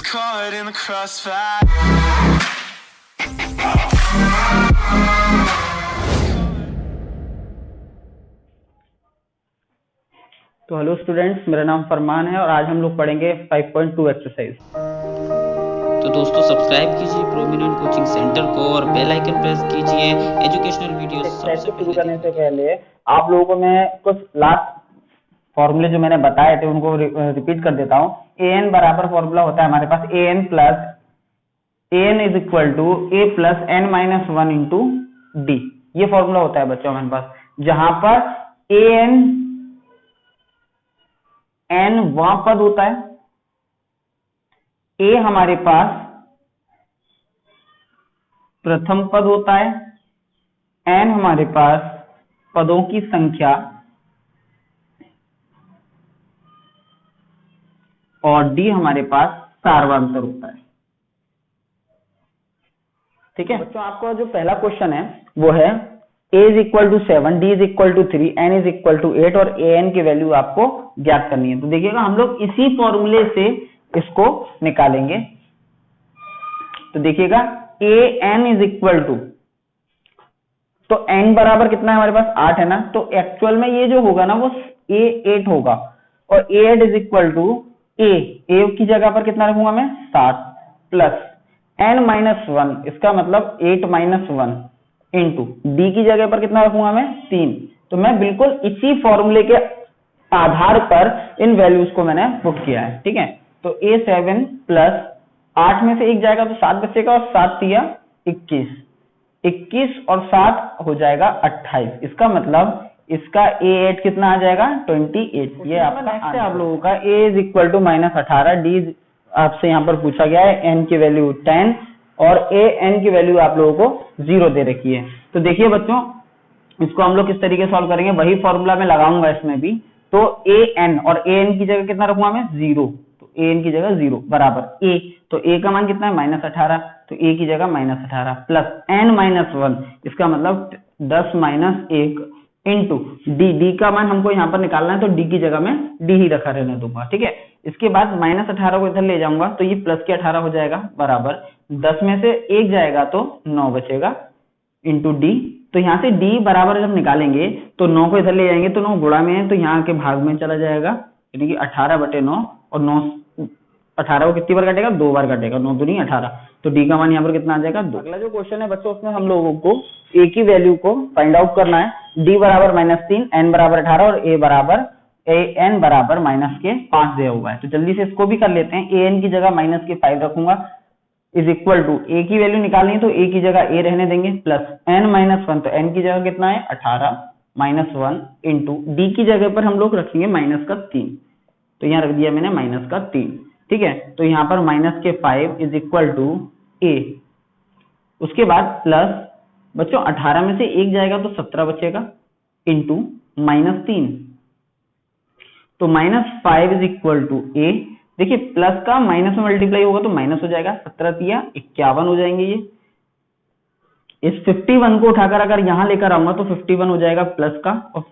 caught in the crossfire. तो hello students, मेरा नाम फरमान है और आज हम लोग पढ़ेंगे 5.2 एक्सरसाइज। तो दोस्तों सब्सक्राइब कीजिए प्रोमिनेंट कोचिंग सेंटर को और बेल आइकन प्रेस कीजिए एजुकेशनल वीडियो सबसे शुरू करने से पहले आप लोगों को मैं कुछ लास्ट फॉर्मूले जो मैंने बताए थे उनको रिपीट कर देता हूँ। ए एन बराबर फॉर्मूला होता है हमारे पास a n is equal to a plus n minus one into d. ये फॉर्मूला होता है बच्चों हमारे पास, जहां पर ए एन वहां पद होता है, ए हमारे पास प्रथम पद होता है, एन हमारे पास पदों की संख्या और डी हमारे पास सार्वंतर होता है। ठीक है बच्चों, आपका जो पहला क्वेश्चन है वो है a is equal to 7, d is equal to 3, n is equal to 8 और a n की वैल्यू आपको ज्ञात करनी है। तो देखिएगा हम लोग इसी फॉर्मूले से इसको निकालेंगे। तो देखिएगा a n is equal to, तो n बराबर कितना है हमारे पास 8 है ना, तो एक्चुअल में ये जो होगा ना वो a 8 होगा और a 8 is equal to a की जगह पर कितना रखूंगा मैं 7 प्लस n माइनस 1, इसका मतलब 8 माइनस 1 इंटू डी की जगह पर कितना रखूंगा मैं 3। तो मैं बिल्कुल इसी फॉर्मूले के आधार पर इन वैल्यूज को मैंने पुट किया है। ठीक है, तो a7 प्लस 8 में से 1 जाएगा तो 7 बचेगा और 7 तिया 21 और 7 हो जाएगा 28। इसका मतलब इसका a8 कितना आ जाएगा 28। ये आपका नेक्स्ट है आप लोगों का a is equal to minus 18, d आपसे यहाँ पर पूछा गया है, n की वैल्यू 10 और an की वैल्यू आप लोगों को 0 दे रखी है। तो देखिए बच्चों, इसको हम लोग किस तरीके से सॉल्व करेंगे, वही फॉर्मूला में लगाऊंगा इसमें भी। तो an और an की जगह कितना रखूंगा मैं 0, तो an की जगह 0 बराबर a, तो a का मान कितना है माइनस 18, तो a की जगह माइनस 18 प्लस n माइनस 1, इसका मतलब 10 माइनस 1 इंटू डी का मान हमको यहाँ पर निकालना है, तो डी की जगह में डी ही रखा रहने दूंगा। ठीक है, इसके बाद माइनस 18 को इधर ले जाऊंगा तो ये प्लस के 18 हो जाएगा बराबर 10 में से 1 जाएगा तो 9 बचेगा इंटू डी। तो यहाँ से डी बराबर जब निकालेंगे तो 9 को इधर ले जाएंगे तो 9 गुणा में है तो यहाँ के भाग में चला जाएगा, यानी कि 18/9 और 9 18 को कितनी बार काटेगा 2 बार काटेगा, 9 दूनी 18, तो डी का मान यहाँ पर कितना आ जाएगा 2। अगला जो क्वेश्चन है बच्चों उसमें हम लोगों को ए की वैल्यू को फाइंड आउट करना है। डी बराबर -3, एन बराबर 18 और एन बराबर -5 दिया हुआ है। तो जल्दी से इसको भी कर लेते हैं। ए एन की जगह -5 रखूंगा इज इक्वल टू ए की वैल्यू निकालनी है तो ए की जगह ए रहने देंगे प्लस n माइनस 1, तो n की जगह कितना है 18 माइनस 1 इंटू डी की जगह पर हम लोग रखेंगे -3, तो यहाँ रख दिया मैंने -3। ठीक है, तो यहाँ पर -5 इज इक्वल टू ए, उसके बाद प्लस बच्चों 18 में से 1 जाएगा तो 17 बचेगा इंटू -3, तो -5 इज इक्वल टू ए। देखिए प्लस का माइनस में मल्टीप्लाई होगा तो माइनस हो जाएगा, 17 तिया 51 हो जाएंगे। ये इस 51 को उठाकर अगर यहां लेकर आऊंगा तो 51 हो जाएगा प्लस का और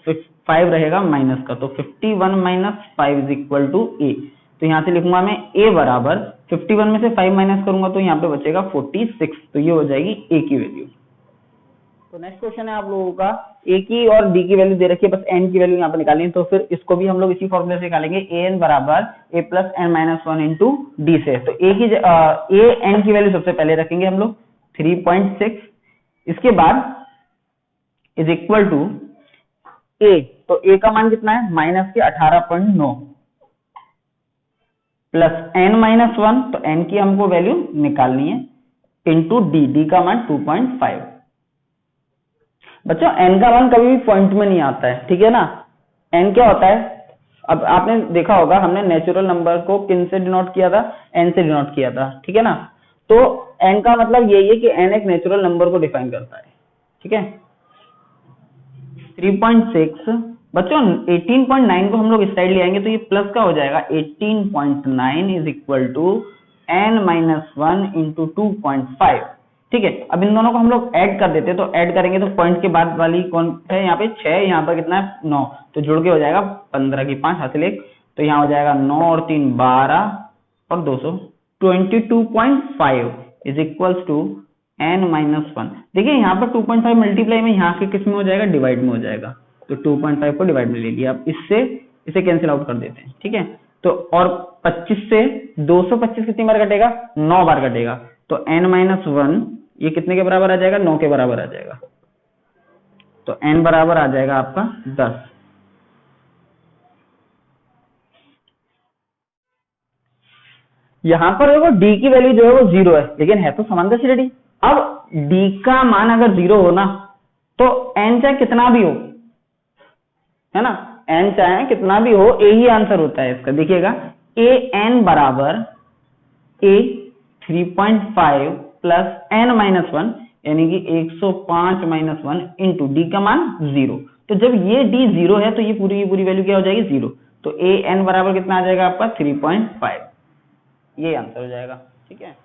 5 रहेगा माइनस का, तो 51 माइनस 5 इज इक्वल टू ए। तो यहां से लिखूंगा मैं a बराबर 51 में से 5 माइनस करूंगा तो यहाँ पे बचेगा 46, तो ये हो जाएगी a की वैल्यू। तो नेक्स्ट क्वेश्चन है आप लोगों का a की और d की वैल्यू दे रखी है, बस n की वैल्यू यहाँ पे निकालनी है। तो फिर इसको भी हम लोग इसी फॉर्मूले से निकालेंगे, an बराबर a plus n minus 1 into D से। तो an की वैल्यू सबसे पहले रखेंगे हम लोग 3.6, इसके बाद इज इक्वल टू a, तो a का मान कितना है -18.9 प्लस n माइनस 1, तो n की हमको वैल्यू निकालनी है इंटू डी का मान 2.5। बच्चों n का मान कभी भी पॉइंट में नहीं आता है, ठीक है ना। n क्या होता है, अब आपने देखा होगा हमने नेचुरल नंबर को किन से डिनोट किया था, n से डिनोट किया था, ठीक है ना। तो n का मतलब यही है कि n एक नेचुरल नंबर को डिफाइन करता है। ठीक है, 3.6 बच्चों 18.9 को हम लोग इस साइड ले आएंगे तो ये प्लस का हो जाएगा, 18.9 is equal to n minus 1 into 2.5। ठीक है, अब इन दोनों को हम लोग ऐड कर देते हैं, तो ऐड करेंगे तो पॉइंट के बाद वाली कौन है यहाँ पे 6, यहाँ पर कितना है 9, तो जुड़ के हो जाएगा 15 की 5 हासिल 1, तो यहाँ हो जाएगा 9 और 3 12 और 200 22.5 इज इक्वल्स टू n-1। देखिए यहाँ पर 2.5 मल्टीप्लाई में यहाँ के किस में हो जाएगा, डिवाइड में हो जाएगा, तो 2.5 को डिवाइड में ले लिया। अब इससे इसे कैंसिल आउट कर देते हैं, ठीक है। तो और 25 से 225 कितनी बार कटेगा, 9 बार कटेगा, तो n-1 ये कितने के बराबर आ जाएगा, 9 के बराबर आ जाएगा, तो n बराबर आ जाएगा आपका 10। यहां पर देखो d की वैल्यू जो है वो 0 है, लेकिन है तो समांतर श्रेणी। अब d का मान अगर 0 हो ना, तो n चाहे कितना भी हो, है ना, n चाहे कितना भी हो, a ही आंसर होता है इसका। देखिएगा an बराबर a 3.5 प्लस n-1 यानी कि 105 -1 इंटू डी का मान 0। तो जब ये d 0 है तो ये पूरी वैल्यू क्या हो जाएगी, 0। तो an बराबर कितना आ जाएगा आपका 3.5, ये आंसर हो जाएगा, ठीक है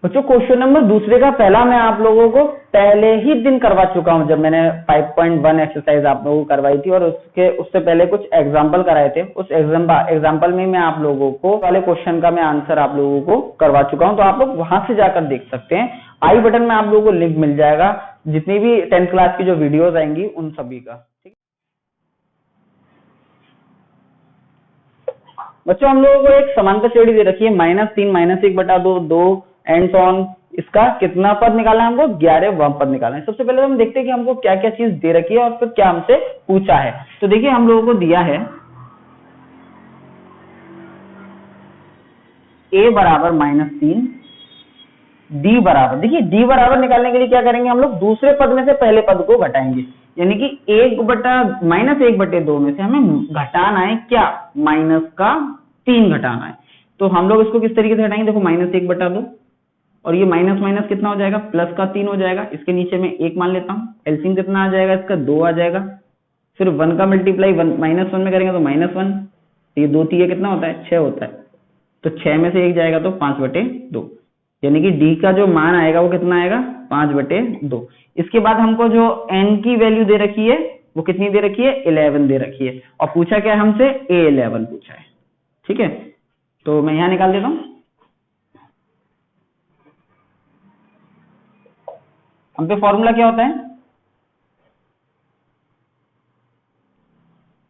बच्चों। क्वेश्चन नंबर दूसरे का पहला मैं आप लोगों को पहले ही दिन करवा चुका हूं, जब मैंने 5.1 एक्सरसाइज आप लोगों को करवाई थी, और उससे पहले कुछ एग्जांपल कराए थे। उस एग्जांपल में मैं आप लोगों को वाले क्वेश्चन का मैं आंसर आप लोगों को करवा चुका हूं, तो आप लोग वहां से जाकर देख सकते हैं। आई बटन में आप लोगों को लिंक मिल जाएगा, जितनी भी 10th क्लास की जो वीडियोज आएंगी उन सभी का, ठीक है बच्चों। हम लोगों को एक समांतर श्रेणी दे रखी है, -3 -1/2 2 एंड ऑन। इसका कितना पद निकालना है हमको, 11वां पद निकालना है। सबसे पहले हम देखते हैं कि हमको क्या क्या चीज दे रखी है और फिर क्या हमसे पूछा है। तो देखिए हम लोगों को दिया है a बराबर -3, d बराबर, देखिए d बराबर निकालने के लिए क्या करेंगे हम लोग, दूसरे पद में से पहले पद को घटाएंगे, यानी कि -1/2 में से हमें घटाना है क्या, -3 घटाना है। तो हम लोग इसको किस तरीके से घटाएंगे, देखो -1/2 और ये माइनस माइनस कितना हो जाएगा, प्लस का 3 हो जाएगा। इसके नीचे में 1 मान लेता हूँ, एलसीएम कितना आ जाएगा इसका, 2 आ जाएगा। फिर 1 का मल्टीप्लाई -1 में करेंगे तो -1, ये 2 3 कितना होता है, 6 होता है। तो 6 में से 1 जाएगा तो 5/2, यानी कि डी का जो मान आएगा वो कितना आएगा, 5/2। इसके बाद हमको जो एन की वैल्यू दे रखी है वो कितनी दे रखी है, 11 दे रखी है, और पूछा क्या है हमसे, A11 पूछा है, ठीक है। तो मैं यहां निकाल देता हूं, हम पे फॉर्मूला क्या होता है,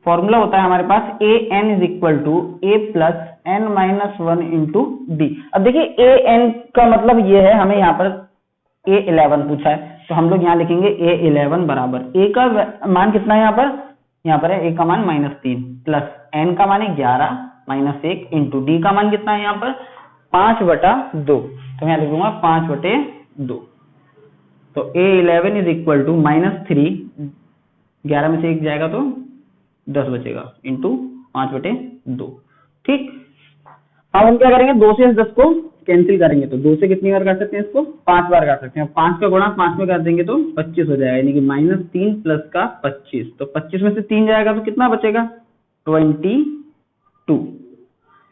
फॉर्मूला होता है हमारे पास an is equal to a plus n-1 into d. अब देखिए an का मतलब ये है, हमें यहाँ पर A11 पूछा है, तो हम लोग यहाँ लिखेंगे A11 बराबर a का मान कितना है, यहाँ पर है a का मान -3 प्लस n का मान है 11 -1 इंटू डी का मान कितना है यहाँ पर 5/2, तो मैं लिख दूंगा 5/2। तो A11 इज इक्वल टू -3, 11 में से 1 जाएगा तो 10 बचेगा, इंटू 5/2, ठीक। अब हम क्या करेंगे, 2 से इस 10 को कैंसिल करेंगे, तो 2 से कितनी बार कर सकते हैं इसको, 5 बार कर सकते हैं। 5 का गुणा 5 में कर देंगे तो 25 हो जाएगा, यानी कि -3 प्लस का 25, तो 25 में से 3 जाएगा तो कितना बचेगा, 22।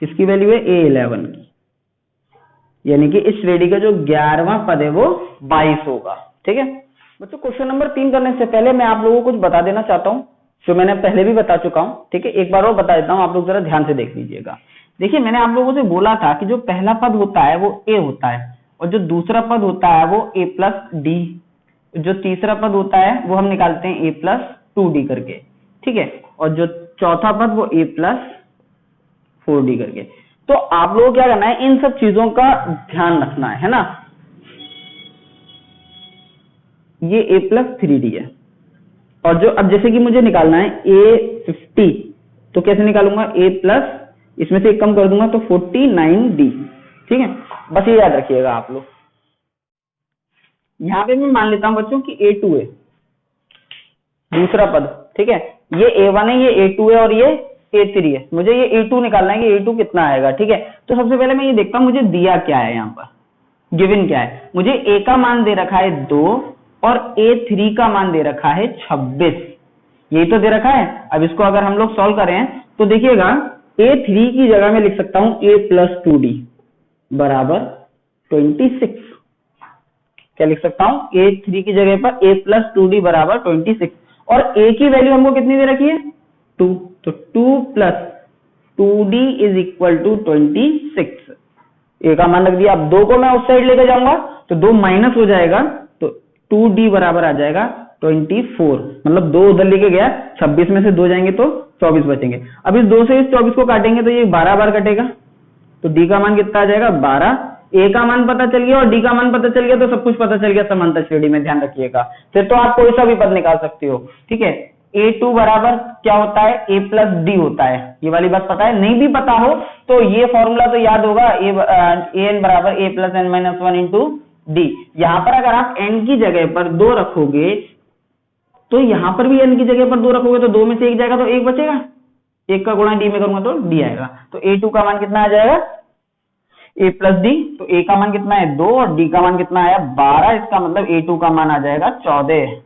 किसकी वैल्यू है, A11 की, यानी कि इस श्रेणी का जो 11वां पद है वो 22 होगा, ठीक है बच्चों। क्वेश्चन नंबर 3 करने से पहले मैं आप लोगों को कुछ बता देना चाहता हूं, जो मैंने पहले भी बता चुका हूं, ठीक है, एक बार और बता देता हूं, आप लोग जरा ध्यान से देख लीजिएगा। देखिए मैंने आप लोगों से बोला था कि जो पहला पद होता है वो a होता है, और जो दूसरा पद होता है वो a प्लस डी, जो तीसरा पद होता है वो हम निकालते हैं a प्लस 2d करके, ठीक है, और जो चौथा पद वो a प्लस 4d करके। तो आप लोगों को क्या करना है, इन सब चीजों का ध्यान रखना है ना। ये a प्लस 3d है, और जो अब जैसे कि मुझे निकालना है A50, तो कैसे निकालूंगा, a प्लस इसमें से एक कम कर दूंगा तो 49d, ठीक है, बस ये याद रखिएगा आप लोग। यहां पे मैं मान लेता हूं बच्चों कि A2 है दूसरा पद, ठीक है, ये A1 है, ये A2 है, और ये A3 है। मुझे ये A2 निकालना है कि A2 कितना आएगा, ठीक है। तो सबसे पहले मैं ये देखता हूं मुझे दिया क्या है, यहाँ पर गिवन क्या है, मुझे A का मान दे रखा है 2 और A3 का मान दे रखा है 26, यही तो दे रखा है। अब इसको अगर हम लोग सॉल्व करें तो देखिएगा A3 की जगह में लिख सकता हूं a प्लस 2d बराबर 26। क्या लिख सकता हूं, A3 की जगह पर a प्लस 2d बराबर 26, और a की वैल्यू हमको कितनी दे रखी है, 2, तो 2 plus 2d is equal to 26। A का मान रख दिया। अब 2 को मैं उस साइड लेके जाऊंगा तो 2 माइनस हो जाएगा, तो 2d बराबर आ जाएगा 24। मतलब 2 उधर लेके गया, 26 में से 2 जाएंगे तो 24 बचेंगे। अब इस 2 से इस 24 को काटेंगे तो ये 12 बार कटेगा, तो d का मान कितना आ जाएगा 12। a का मान पता चल गया और d का मान पता चल गया, तो सब कुछ पता चल गया समांतर श्रेणी में, ध्यान रखिएगा। फिर तो आप कोई सा भी पद निकाल सकते हो, ठीक है। a2 बराबर क्या होता है, a प्लस d होता है, ये वाली बात पता है। नहीं भी पता हो तो ये फॉर्मूला तो याद होगा, an बराबर a plus n minus 1 into D. यहाँ पर अगर आप n की जगह पर 2 रखोगे तो यहाँ पर भी n की जगह पर 2 रखोगे तो 2 में से 1 जाएगा तो 1 बचेगा, 1 का गुणा d में करूंगा तो d आएगा। तो a2 का मान कितना आ जाएगा, a प्लस डी। तो a का मान कितना है 2 और d का मान कितना आया 12, इसका मतलब a2 का मान आ जाएगा 14।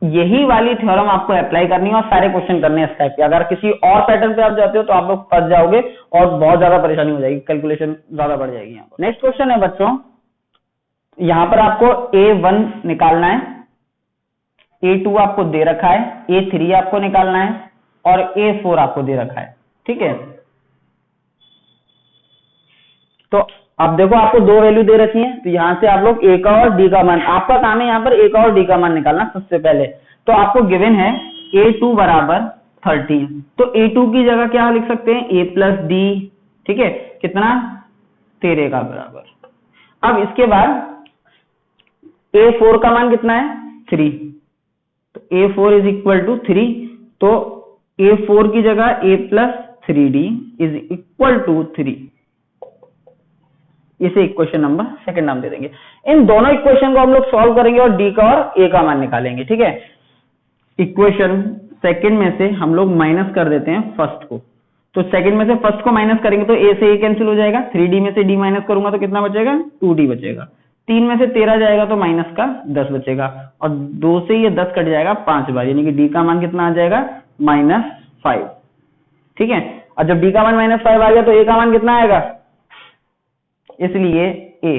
यही वाली थ्योरम आपको अप्लाई करनी है और सारे क्वेश्चन करने हैं इस टाइप के। अगर किसी और पैटर्न पे आप जाते हो तो आप लोग फंस जाओगे और बहुत ज्यादा परेशानी हो जाएगी, कैलकुलेशन ज्यादा बढ़ जाएगी। यहाँ पर नेक्स्ट क्वेश्चन है बच्चों, यहाँ पर आपको a1 निकालना है, a2 आपको दे रखा है, a3 आपको निकालना है और a4 आपको दे रखा है, ठीक है। तो अब देखो आपको 2 वैल्यू दे रखी है, तो यहां से आप लोग a का और d का मान, आपका काम है यहाँ पर a का और d का मान निकालना सबसे पहले। तो आपको गिवन है a2 बराबर 13, तो a2 की जगह क्या लिख सकते हैं a प्लस डी, ठीक है, कितना 13 का बराबर। अब इसके बाद a4 का मान कितना है 3, तो a4 इज इक्वल टू 3, तो a4 की जगह a plus 3d is equal to 3। इसे इक्वेशन नंबर सेकंड नाम दे देंगे। इन दोनों इक्वेशन को हम लोग सॉल्व करेंगे और d का और a का मान निकालेंगे, ठीक है। इक्वेशन सेकंड में से हम लोग माइनस कर देते हैं फर्स्ट को, तो सेकंड में से फर्स्ट को माइनस करेंगे तो a से a कैंसिल हो जाएगा, 3d में से d माइनस करूंगा तो कितना बचेगा 2d बचेगा, 3 में से 13 जाएगा तो माइनस का 10 बचेगा और 2 से ये 10 कट जाएगा 5 बार, यानी कि d का मान कितना आ जाएगा -5, ठीक है। और जब d का मान -5 आ गया तो a का मान कितना आएगा, इसलिए a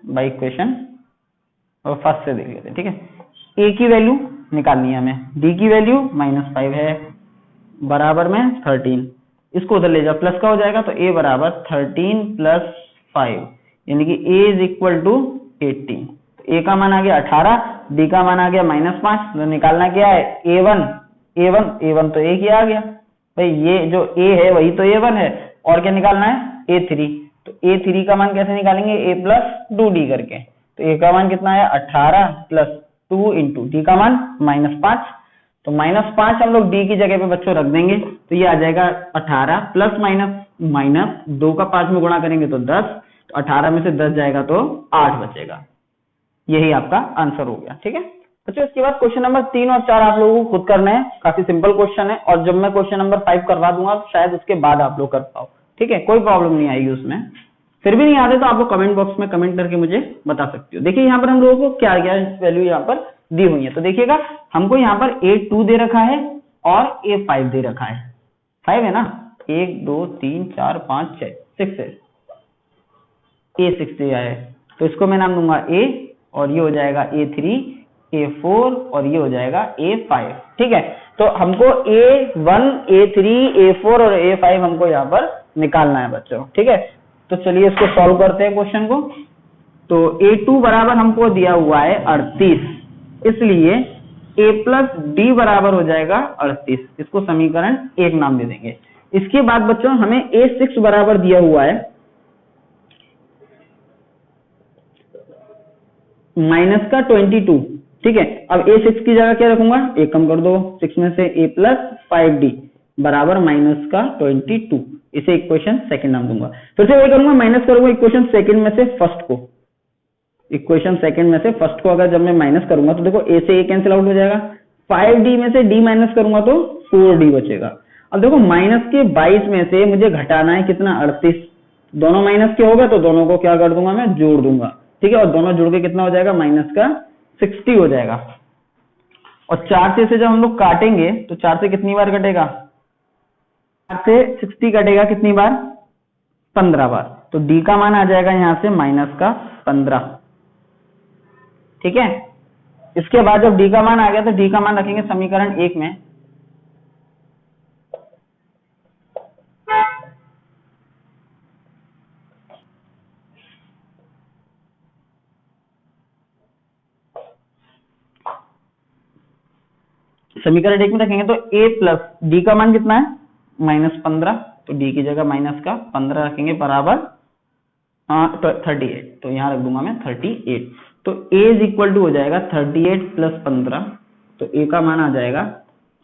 बाई इक्वेशन और फर्स्ट से देख लेते हैं, ठीक है। a की वैल्यू निकालनी है हमें, d की वैल्यू -5 है, बराबर में 13, इसको उधर ले जाओ प्लस का हो जाएगा, तो a बराबर 13 प्लस 5, यानी कि a is equal to 18। a का मान आ गया 18, d का मान आ गया -5, तो निकालना क्या है a1 तो एक ही आ गया भाई, ये जो a है वही तो a1 है, और क्या निकालना है a3, तो a3 का मान कैसे निकालेंगे a प्लस 2d करके, तो a का मान कितना है 18 प्लस 2 इंटू d का मान -5, तो -5 हम लोग d की जगह पे बच्चों रख देंगे, तो ये आ जाएगा 18 प्लस माइनस 2 का 5 में गुणा करेंगे तो 10, तो 18 में से 10 जाएगा तो 8 बचेगा। यही आपका आंसर हो गया, ठीक है बच्चों। इसके बाद क्वेश्चन नंबर 3 और 4 आप लोगों को खुद करना है, काफी सिंपल क्वेश्चन है, और जब मैं क्वेश्चन नंबर 5 करवा दूंगा शायद उसके बाद आप लोग कर पाओ, ठीक है, कोई प्रॉब्लम नहीं आएगी उसमें। फिर भी नहीं आते तो आप लोग कमेंट बॉक्स में कमेंट करके मुझे बता सकते हो। देखिए यहाँ पर हम लोगों को क्या क्या वैल्यू यहाँ पर दी हुई है, तो देखिएगा हमको यहाँ पर a2 दे रखा है और a5 दे रखा है, 5 है ना, 1 2 3 4 5 6 6 है, a6 दिया है, तो इसको मैं नाम दूंगा a, और ये हो जाएगा a3 a4 और ये हो जाएगा a5, ठीक है। तो हमको a1 a3 a4 और a5 हमको यहाँ पर निकालना है बच्चों, ठीक है। तो चलिए इसको सॉल्व करते हैं क्वेश्चन को। तो a2 बराबर हमको दिया हुआ है 38, इसलिए a प्लस डी बराबर हो जाएगा 38, इसको समीकरण 1 नाम दे देंगे। इसके बाद बच्चों हमें a6 बराबर दिया हुआ है माइनस का 22, ठीक है। अब a6 की जगह क्या रखूंगा, एक कम कर दो, 6 में से a प्लस 5d बराबर माइनस का 22, इसे इक्वेशन सेकंड नाम दूंगा। फिर से वही करूंगा, माइनस करूंगा इक्वेशन सेकंड में से फर्स्ट को, इक्वेशन सेकंड में से फर्स्ट को अगर जब मैं माइनस करूंगा तो देखो a से a कैंसिल आउट हो जाएगा, 5d में से d माइनस करूंगा तो 4d बचेगा। अब देखो माइनस के 22 में से मुझे घटाना है कितना 38, दोनों माइनस के हो गए तो दोनों को क्या कर दूंगा मैं जोड़ दूंगा, ठीक है, और दोनों जुड़ के कितना हो जाएगा माइनस का 60 हो जाएगा। और 4 से जब हम लोग काटेंगे तो 4 से कितनी बार कटेगा, 4 से 60 कटेगा कितनी बार 15 बार, तो d का मान आ जाएगा यहां से माइनस का 15, ठीक है। इसके बाद जब d का मान आ गया तो d का मान रखेंगे समीकरण 1 में, समीकरण 1 में रखेंगे तो a प्लस डी का मान कितना है -15, तो डी की जगह माइनस का 15 रखेंगे बराबर 38, तो यहाँ रख दूंगा मैं 38। तो a इज इक्वल टू हो जाएगा 38 प्लस 15, तो a का मान आ जाएगा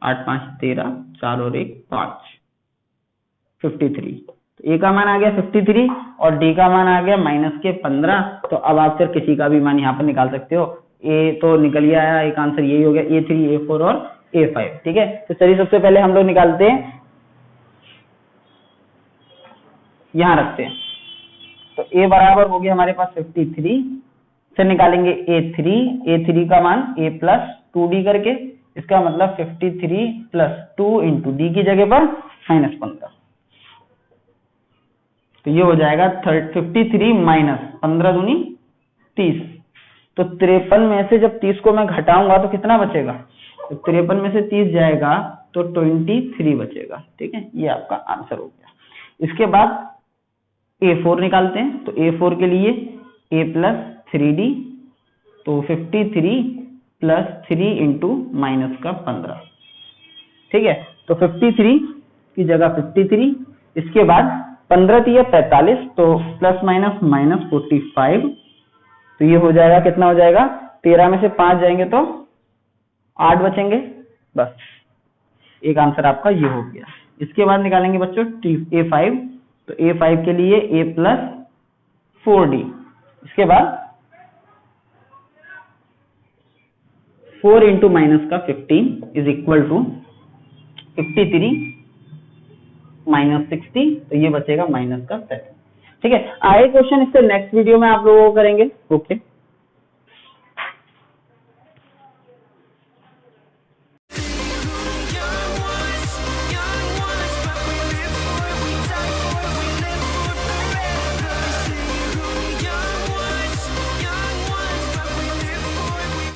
8 5 13, 4 और 1 5, 53। तो a का मान आ गया 53 और d का मान आ गया -15। तो अब आप फिर किसी का भी मान यहाँ पर निकाल सकते हो। a तो निकल ही आया, एक आंसर यही हो गया A3, A4 और A5। ठीक है, तो चलिए सबसे पहले हम लोग निकालते हैं, यहाँ रखते हैं। तो a बराबर हो गया हमारे पास 53, फिर निकालेंगे A3 का मान a प्लस 2d करके, इसका मतलब 53 प्लस 2 इंटू डी की जगह पर -15, तो ये हो जाएगा 53 माइनस 15 दूनी 30। तो 53 में से जब 30 को मैं घटाऊंगा तो कितना बचेगा, तो 53 में से 30 जाएगा तो 23 बचेगा। ठीक है, ये आपका आंसर हो गया। इसके बाद A4 निकालते हैं, तो A4 के लिए a प्लस 3d, तो 53 प्लस 3 इंटू माइनस का 15। ठीक है, तो 53 की जगह 53, इसके बाद 15 दिया 45, तो प्लस माइनस -45, तो ये हो जाएगा, कितना हो जाएगा, 13 में से 5 जाएंगे तो 8 बचेंगे, बस एक आंसर आपका ये हो गया। इसके बाद निकालेंगे बच्चों A5, तो A5 के लिए a प्लस 4d, इसके बाद 4 इंटू माइनस का 15 इज इक्वल टू 53 माइनस 60, तो ये बचेगा माइनस का 7। ठीक है, आए क्वेश्चन इससे नेक्स्ट वीडियो में आप लोगों को करेंगे। ओके।